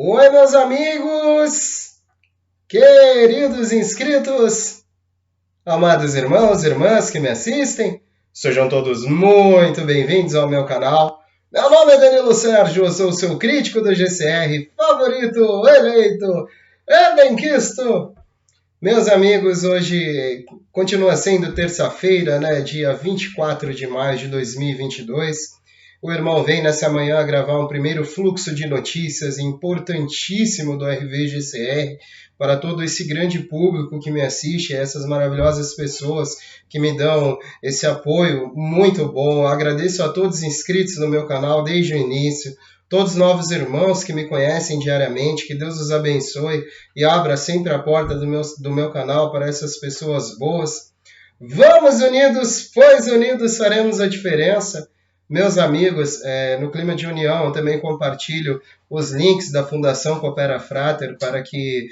Oi, meus amigos, queridos inscritos, amados irmãos e irmãs que me assistem, sejam todos muito bem-vindos ao meu canal. Meu nome é Danilo Sérgio, eu sou o seu crítico do GCR favorito, eleito e benquisto. Meus amigos, hoje continua sendo terça-feira, né, dia 24 de maio de 2022. O irmão vem nessa manhã gravar um primeiro fluxo de notícias importantíssimo do RVGCR para todo esse grande público que me assiste, essas maravilhosas pessoas que me dão esse apoio muito bom. Eu agradeço a todos os inscritos no meu canal desde o início, todos os novos irmãos que me conhecem diariamente, que Deus os abençoe e abra sempre a porta do meu canal para essas pessoas boas. Vamos unidos, pois unidos faremos a diferença. Meus amigos, no clima de união, eu também compartilho os links da Fundação Coopera Frater para que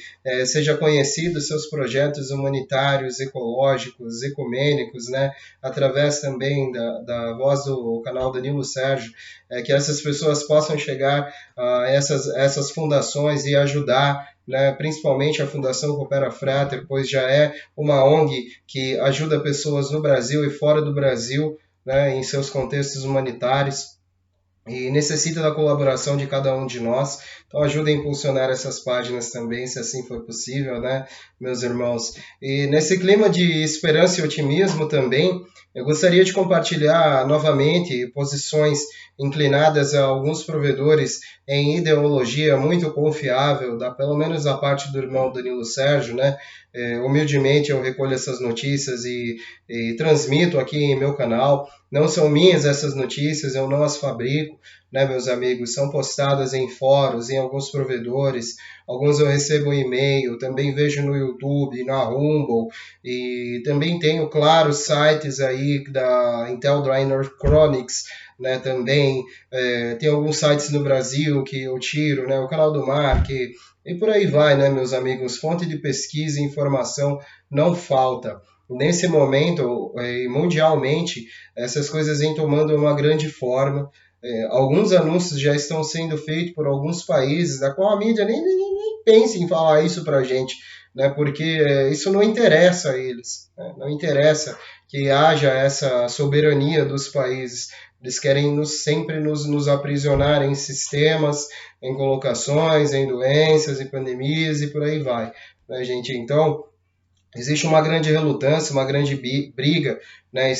seja conhecido seus projetos humanitários, ecológicos, ecumênicos, né? Através também da voz do canal Danilo Sérgio, que essas pessoas possam chegar a essas fundações e ajudar, né, principalmente a Fundação Coopera Frater, pois já é uma ONG que ajuda pessoas no Brasil e fora do Brasil, né, em seus contextos humanitários, e necessita da colaboração de cada um de nós. Então ajudem a impulsionar essas páginas também, se assim for possível, né, meus irmãos. E nesse clima de esperança e otimismo também, eu gostaria de compartilhar novamente posições inclinadas a alguns provedores em ideologia muito confiável, pelo menos da parte do irmão Danilo Sérgio, né? Humildemente eu recolho essas notícias e transmito aqui em meu canal. Não são minhas essas notícias, eu não as fabrico, né, meus amigos? São postadas em fóruns, em alguns provedores, alguns eu recebo e-mail, também vejo no YouTube, na Rumble, e também tenho, claro, sites aí da Intel Driner Chronics, né, também tem alguns sites no Brasil que eu tiro, né, o Canal do Mark, e por aí vai, né, meus amigos? Fonte de pesquisa e informação não falta. Nesse momento, mundialmente, essas coisas vêm tomando uma grande forma. Alguns anúncios já estão sendo feitos por alguns países, da qual a mídia nem pensa em falar isso para a gente, né? Porque isso não interessa a eles, né? Não interessa que haja essa soberania dos países. Eles querem sempre nos aprisionar em sistemas, em colocações, em doenças, em pandemias e por aí vai, né, gente? Então, existe uma grande relutância, uma grande briga, né?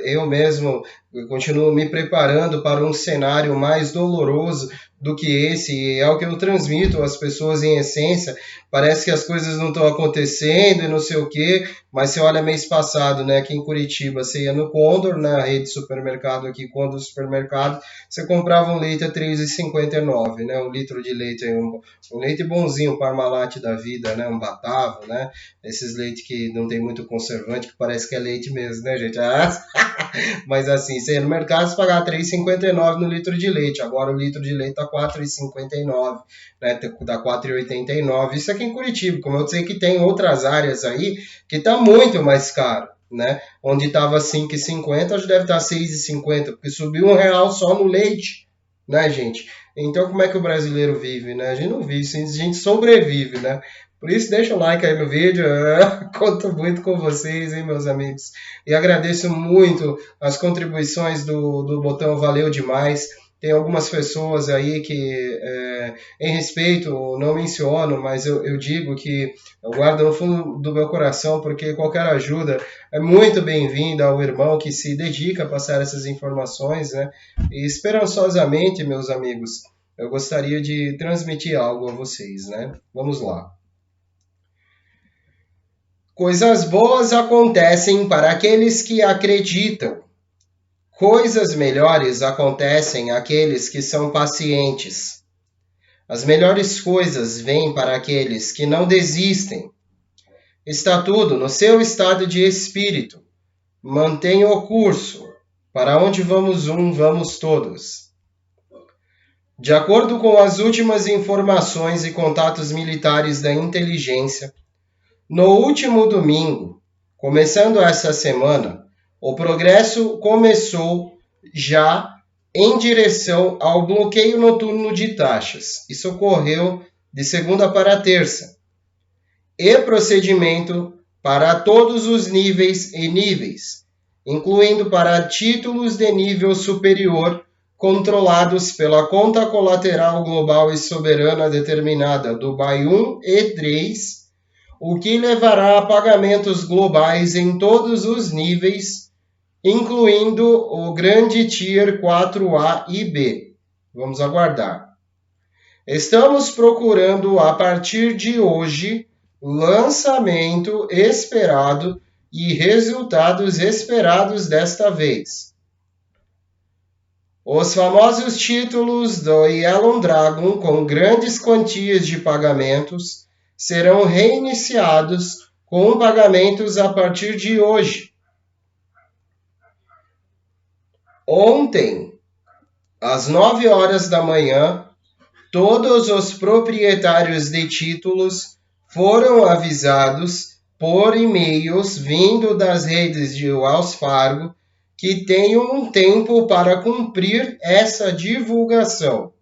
Eu mesmo continuo me preparando para um cenário mais doloroso do que esse, e é o que eu transmito às pessoas em essência. Parece que as coisas não estão acontecendo e não sei o quê, mas você olha mês passado, né, aqui em Curitiba, você ia no Condor, na rede de supermercado aqui, Condor Supermercado, você comprava um leite a R$ 3,59, né, um litro de leite, um leite bonzinho, Parmalat da vida, né, um Batavo, né, esses leites que não tem muito conservante, que parece que é leite mesmo, né, gente? Mas assim, você ia no mercado, você pagava R$ 3,59 no litro de leite. Agora o litro de leite tá R$ 4,59, né? Tá R$ 4,89. Isso aqui em Curitiba, como eu sei que tem outras áreas aí que tá muito mais caro, né? Onde tava R$ 5,50, hoje deve estar R$ 6,50, porque subiu R$ 1 só no leite, né, gente? Então como é que o brasileiro vive, né? A gente não vive, a gente sobrevive, né? Por isso, deixa o like aí no vídeo, conto muito com vocês, hein, meus amigos. E agradeço muito as contribuições do botão Valeu Demais. Tem algumas pessoas aí que, em respeito, não menciono, mas eu digo que eu guardo no fundo do meu coração, porque qualquer ajuda é muito bem-vinda ao irmão que se dedica a passar essas informações, né? E esperançosamente, meus amigos, eu gostaria de transmitir algo a vocês, né? Vamos lá. Coisas boas acontecem para aqueles que acreditam. Coisas melhores acontecem àqueles que são pacientes. As melhores coisas vêm para aqueles que não desistem. Está tudo no seu estado de espírito. Mantenha o curso. Para onde vamos vamos todos. De acordo com as últimas informações e contatos militares da inteligência, no último domingo, começando essa semana, o progresso começou já em direção ao bloqueio noturno de taxas. Isso ocorreu de segunda para terça, e procedimento para todos os níveis e níveis, incluindo para títulos de nível superior controlados pela conta colateral global e soberana determinada do BAI 1 e 3, o que levará a pagamentos globais em todos os níveis, incluindo o grande Tier 4A e B. Vamos aguardar. Estamos procurando, a partir de hoje, lançamento esperado e resultados esperados desta vez. Os famosos títulos do Yellow Dragon com grandes quantias de pagamentos serão reiniciados com pagamentos a partir de hoje. Ontem, às 9 horas da manhã, todos os proprietários de títulos foram avisados por e-mails vindo das redes de Wells Fargo que têm um tempo para cumprir essa divulgação.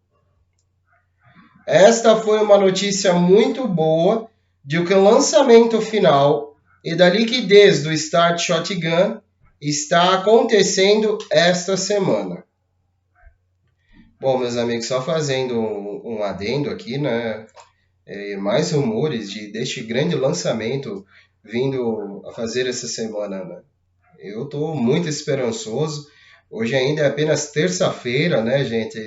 Esta foi uma notícia muito boa de que o lançamento final e da liquidez do Start Shotgun está acontecendo esta semana. Bom, meus amigos, só fazendo um adendo aqui, né? Mais rumores deste grande lançamento vindo a fazer essa semana, né? Eu estou muito esperançoso. Hoje ainda é apenas terça-feira, né, gente?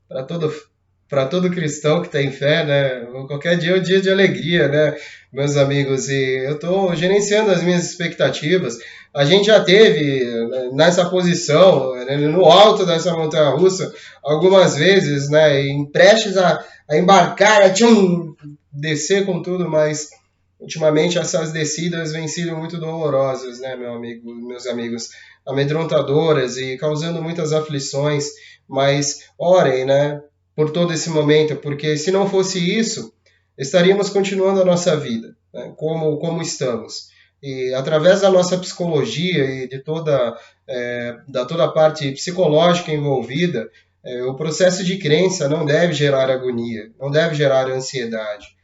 Para todo cristão que tem fé, né? Qualquer dia é um dia de alegria, né, meus amigos? E eu estou gerenciando as minhas expectativas. A gente já teve nessa posição, no alto dessa montanha-russa, algumas vezes, né? Prestes a embarcar, a descer com tudo, mas ultimamente essas descidas vêm sido muito dolorosas, né, meus amigos, amedrontadoras e causando muitas aflições, mas orem, né, por todo esse momento, porque se não fosse isso, estaríamos continuando a nossa vida, né, como estamos. E através da nossa psicologia e de toda a parte psicológica envolvida, o processo de crença não deve gerar agonia, não deve gerar ansiedade.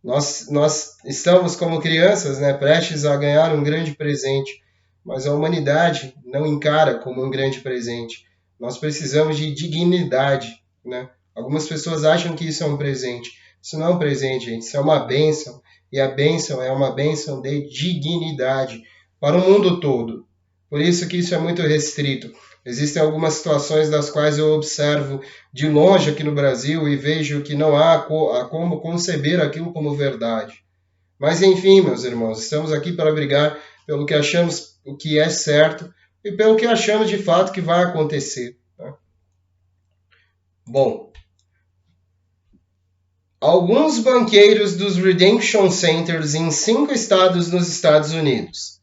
Nós estamos como crianças, né, prestes a ganhar um grande presente, mas a humanidade não encara como um grande presente. Nós precisamos de dignidade, né? Algumas pessoas acham que isso é um presente. Isso não é um presente, gente. Isso é uma bênção. E a bênção é uma bênção de dignidade para o mundo todo. Por isso que isso é muito restrito. Existem algumas situações das quais eu observo de longe aqui no Brasil e vejo que não há como conceber aquilo como verdade. Mas enfim, meus irmãos, estamos aqui para brigar pelo que achamos o que é certo e pelo que achamos de fato que vai acontecer. Tá? Bom, alguns banqueiros dos Redemption Centers em 5 estados nos Estados Unidos.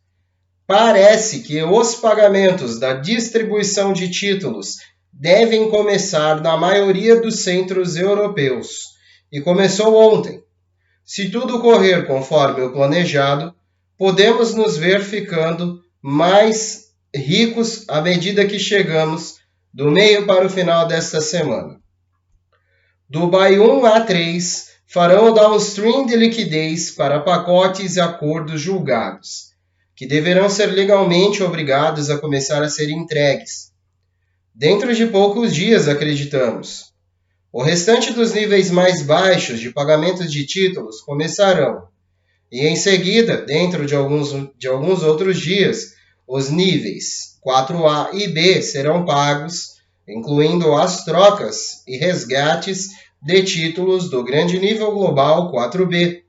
Parece que os pagamentos da distribuição de títulos devem começar na maioria dos centros europeus, e começou ontem. Se tudo correr conforme o planejado, podemos nos ver ficando mais ricos à medida que chegamos do meio para o final desta semana. Do BAI 1 a 3 farão o downstream de liquidez para pacotes e acordos julgados, que deverão ser legalmente obrigados a começar a ser entregues. Dentro de poucos dias, acreditamos. O restante dos níveis mais baixos de pagamentos de títulos começarão, e em seguida, dentro de alguns outros dias, os níveis 4A e B serão pagos, incluindo as trocas e resgates de títulos do grande nível global 4B.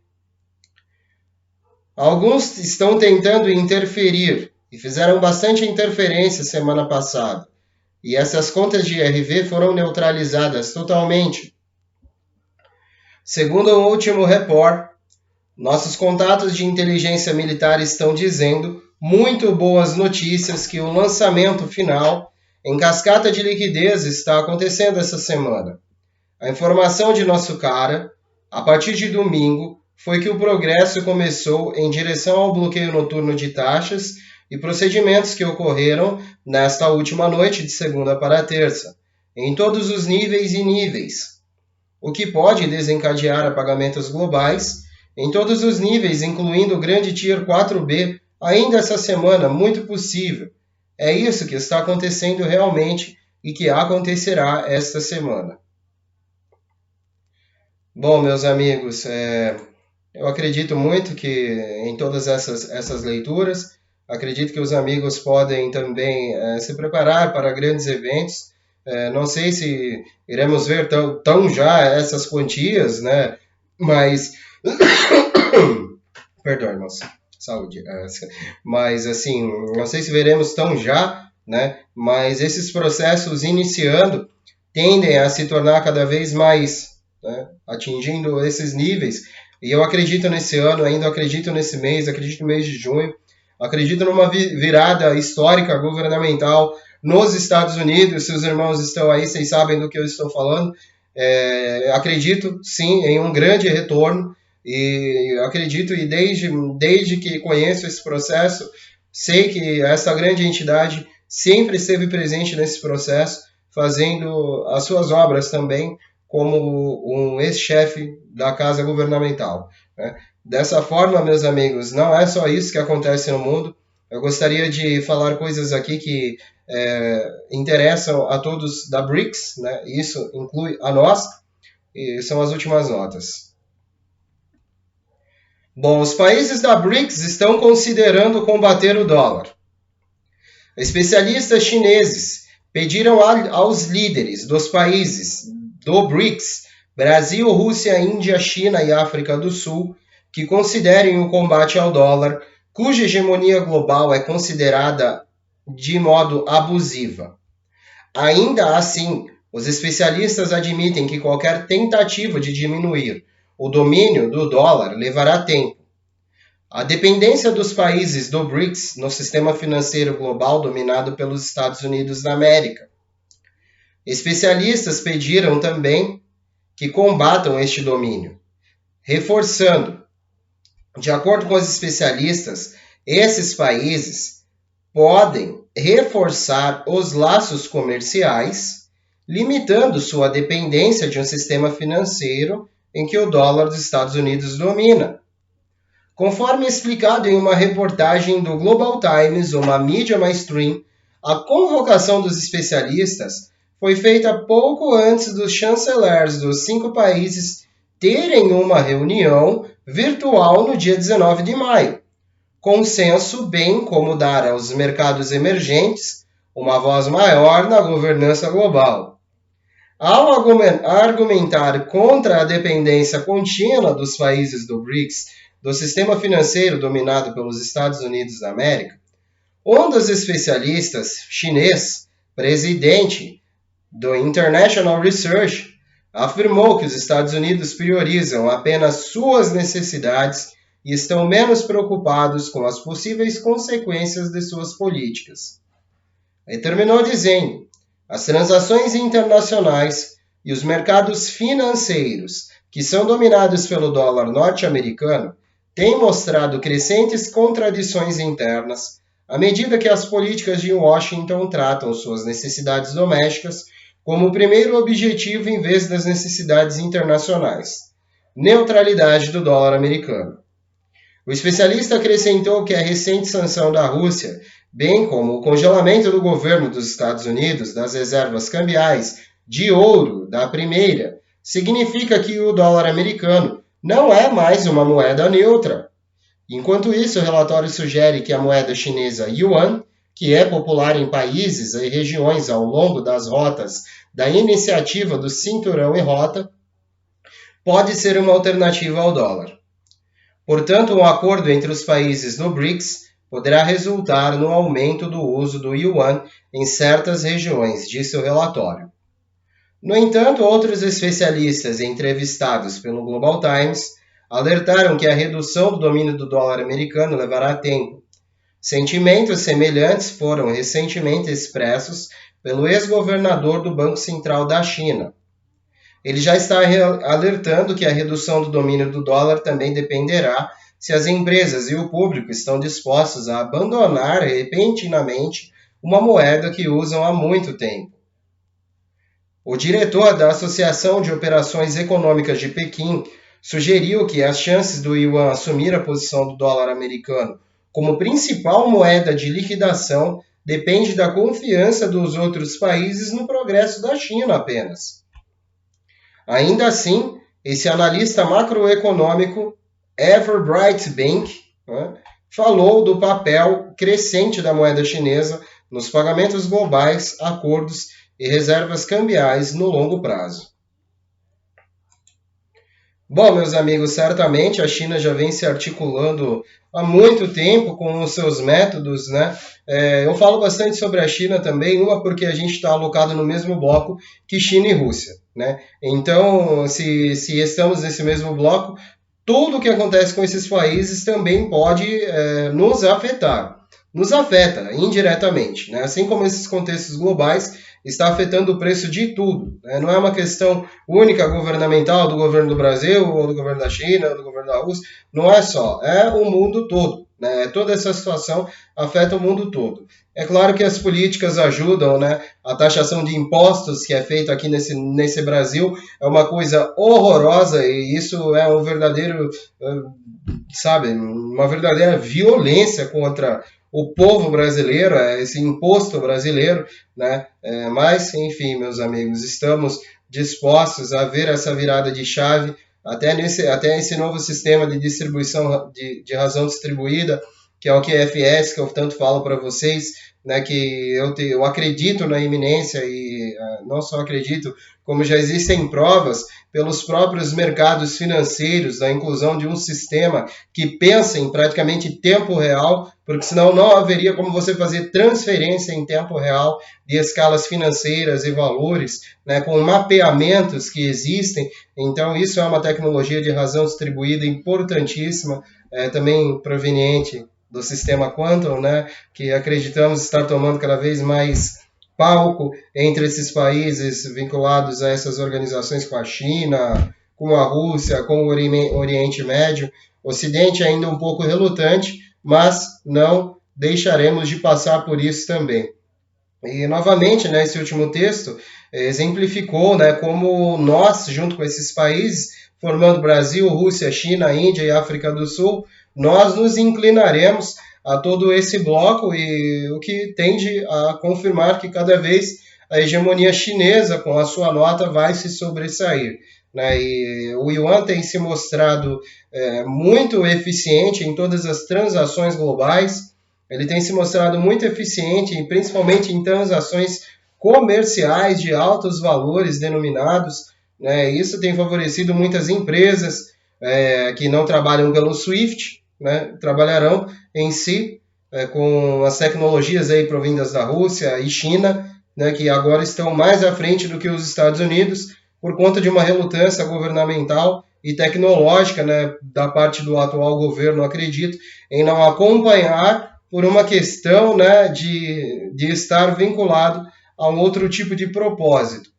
Alguns estão tentando interferir e fizeram bastante interferência semana passada, e essas contas de RV foram neutralizadas totalmente. Segundo o último report, nossos contatos de inteligência militar estão dizendo muito boas notícias que o lançamento final em cascata de liquidez está acontecendo essa semana. A informação de nosso cara, a partir de domingo, foi que o progresso começou em direção ao bloqueio noturno de taxas e procedimentos que ocorreram nesta última noite de segunda para terça, em todos os níveis e níveis. o que pode desencadear apagamentos globais em todos os níveis, incluindo o grande Tier 4B, ainda essa semana, muito possível. É isso que está acontecendo realmente e que acontecerá esta semana. Bom, meus amigos, eu acredito muito que em todas essas leituras, acredito que os amigos podem também se preparar para grandes eventos. Não sei se iremos ver tão já essas quantias, né? Mas, perdão, irmãos, saúde. Mas, assim, não sei se veremos tão já, né? Mas esses processos iniciando tendem a se tornar cada vez mais, né, atingindo esses níveis. E eu acredito nesse ano, ainda acredito nesse mês, acredito no mês de junho, acredito numa virada histórica governamental nos Estados Unidos. Se os irmãos estão aí, vocês sabem do que eu estou falando. Acredito, sim, em um grande retorno. E acredito, e desde que conheço esse processo, sei que essa grande entidade sempre esteve presente nesse processo, fazendo as suas obras também como um ex-chefe da casa governamental, né? Dessa forma, meus amigos, não é só isso que acontece no mundo. Eu gostaria de falar coisas aqui que interessam a todos da BRICS, né? Isso inclui a nós, e são as últimas notas. Bom, os países da BRICS estão considerando combater o dólar. Especialistas chineses pediram aos líderes dos países do BRICS, Brasil, Rússia, Índia, China e África do Sul, que considerem o combate ao dólar, cuja hegemonia global é considerada de modo abusiva. Ainda assim, os especialistas admitem que qualquer tentativa de diminuir o domínio do dólar levará tempo. A dependência dos países do BRICS no sistema financeiro global dominado pelos Estados Unidos da América. Especialistas pediram também que combatam este domínio, reforçando, de acordo com os especialistas, esses países podem reforçar os laços comerciais, limitando sua dependência de um sistema financeiro em que o dólar dos Estados Unidos domina. Conforme explicado em uma reportagem do Global Times, uma mídia mainstream, a convocação dos especialistas foi feita pouco antes dos chanceleres dos 5 países terem uma reunião virtual no dia 19 de maio. Consenso, bem como dar aos mercados emergentes uma voz maior na governança global. Ao argumentar contra a dependência contínua dos países do BRICS do sistema financeiro dominado pelos Estados Unidos da América, um dos especialistas chinês, presidente do International Research, afirmou que os Estados Unidos priorizam apenas suas necessidades e estão menos preocupados com as possíveis consequências de suas políticas. E terminou dizendo: as transações internacionais e os mercados financeiros, que são dominados pelo dólar norte-americano, têm mostrado crescentes contradições internas à medida que as políticas de Washington tratam suas necessidades domésticas como o primeiro objetivo em vez das necessidades internacionais. Neutralidade do dólar americano. O especialista acrescentou que a recente sanção da Rússia, bem como o congelamento do governo dos Estados Unidos das reservas cambiais de ouro da primeira, significa que o dólar americano não é mais uma moeda neutra. Enquanto isso, o relatório sugere que a moeda chinesa Yuan, que é popular em países e regiões ao longo das rotas da iniciativa do Cinturão e Rota, pode ser uma alternativa ao dólar. Portanto, um acordo entre os países do BRICS poderá resultar no aumento do uso do Yuan em certas regiões, disse o relatório. No entanto, outros especialistas entrevistados pelo Global Times alertaram que a redução do domínio do dólar americano levará tempo. Sentimentos semelhantes foram recentemente expressos pelo ex-governador do Banco Central da China. Ele já está alertando que a redução do domínio do dólar também dependerá se as empresas e o público estão dispostos a abandonar repentinamente uma moeda que usam há muito tempo. O diretor da Associação de Operações Econômicas de Pequim sugeriu que as chances do yuan assumir a posição do dólar americano como principal moeda de liquidação depende da confiança dos outros países no progresso da China apenas. Ainda assim, esse analista macroeconômico, Everbright Bank, falou do papel crescente da moeda chinesa nos pagamentos globais, acordos e reservas cambiais no longo prazo. Bom, meus amigos, certamente a China já vem se articulando há muito tempo com os seus métodos, né? Eu falo bastante sobre a China também, uma porque a gente está alocado no mesmo bloco que China e Rússia, né? Então, se estamos nesse mesmo bloco, tudo o que acontece com esses países também pode nos afetar. Nos afeta indiretamente, né? Assim como esses contextos globais está afetando o preço de tudo, né? Não é uma questão única governamental do governo do Brasil, ou do governo da China, ou do governo da Rússia, não é só, é o mundo todo, né? Toda essa situação afeta o mundo todo. É claro que as políticas ajudam, né? A taxação de impostos que é feita aqui nesse Brasil é uma coisa horrorosa e isso é um verdadeiro, sabe, uma verdadeira violência contra o povo brasileiro, esse imposto brasileiro, né? Mas, enfim, meus amigos, estamos dispostos a ver essa virada de chave até esse novo sistema de distribuição de razão distribuída, que é o QFS, que eu tanto falo para vocês, né, que eu acredito na iminência e não só acredito, como já existem provas pelos próprios mercados financeiros da inclusão de um sistema que pensa em praticamente tempo real, porque senão não haveria como você fazer transferência em tempo real de escalas financeiras e valores, né, com mapeamentos que existem. Então isso é uma tecnologia de razão distribuída importantíssima, também proveniente do sistema Quantum, né, que acreditamos estar tomando cada vez mais palco entre esses países vinculados a essas organizações com a China, com a Rússia, com o Oriente Médio. O Ocidente ainda um pouco relutante, mas não deixaremos de passar por isso também. E, novamente, né, esse último texto exemplificou, né, como nós, junto com esses países, formando Brasil, Rússia, China, Índia e África do Sul, nós nos inclinaremos a todo esse bloco e o que tende a confirmar que cada vez a hegemonia chinesa, com a sua nota, vai se sobressair, né? E o yuan tem se mostrado muito eficiente em todas as transações globais, ele tem se mostrado muito eficiente, principalmente em transações comerciais de altos valores denominados, né? Isso tem favorecido muitas empresas que não trabalham pelo SWIFT, né? Trabalharão em si com as tecnologias aí provindas da Rússia e China, né? Que agora estão mais à frente do que os Estados Unidos por conta de uma relutância governamental e tecnológica, né? Da parte do atual governo, acredito, em não acompanhar por uma questão, né, de estar vinculado a um outro tipo de propósito.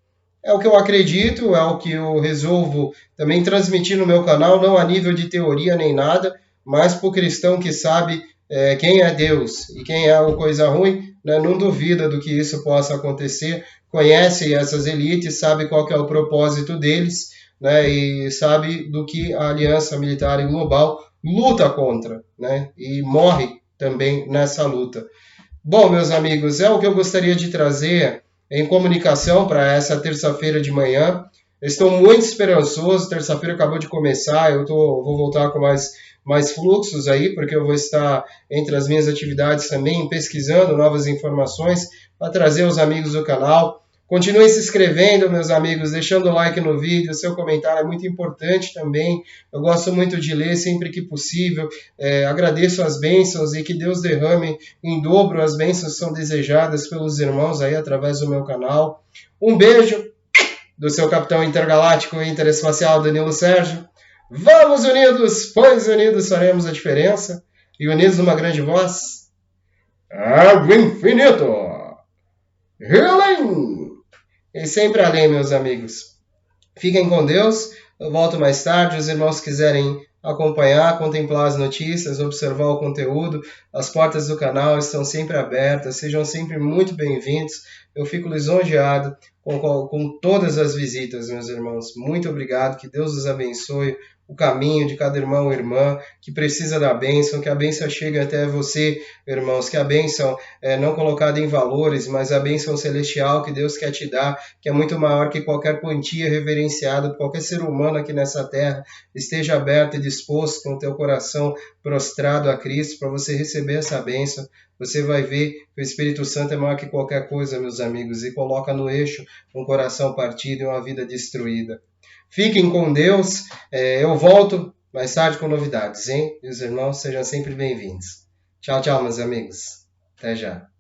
É o que eu acredito, é o que eu resolvo também transmitir no meu canal, não a nível de teoria nem nada, mas para o cristão que sabe quem é Deus e quem é a coisa ruim, né, não duvida do que isso possa acontecer, conhece essas elites, sabe qual que é o propósito deles, né, e sabe do que a Aliança Militar e Global luta contra, né, e morre também nessa luta. Bom, meus amigos, é o que eu gostaria de trazer em comunicação para essa terça-feira de manhã. Eu estou muito esperançoso, terça-feira acabou de começar, vou voltar com mais fluxos aí, porque eu vou estar entre as minhas atividades também pesquisando novas informações para trazer aos amigos do canal. Continuem se inscrevendo, meus amigos, deixando o like no vídeo, seu comentário é muito importante também. Eu gosto muito de ler sempre que possível. Agradeço as bênçãos e que Deus derrame em dobro as bênçãos que são desejadas pelos irmãos aí através do meu canal. Um beijo do seu capitão intergaláctico e interespacial Danilo Sérgio. Vamos unidos, pois unidos faremos a diferença. E unidos numa grande voz, ao infinito. Healing! E sempre além, meus amigos. Fiquem com Deus. Eu volto mais tarde. Os irmãos quiserem acompanhar, contemplar as notícias, observar o conteúdo, as portas do canal estão sempre abertas. Sejam sempre muito bem-vindos. Eu fico lisonjeado com todas as visitas, meus irmãos. Muito obrigado, que Deus os abençoe o caminho de cada irmão e irmã que precisa da bênção, que a bênção chegue até você, irmãos, que a bênção é não colocada em valores, mas a bênção celestial que Deus quer te dar, que é muito maior que qualquer quantia reverenciada por qualquer ser humano aqui nessa terra, esteja aberto e disposto com o teu coração prostrado a Cristo para você receber essa bênção. Você vai ver que o Espírito Santo é maior que qualquer coisa, meus amigos, e coloca no eixo um coração partido e uma vida destruída. Fiquem com Deus. Eu volto mais tarde com novidades, hein? E os irmãos sejam sempre bem-vindos. Tchau, tchau, meus amigos. Até já.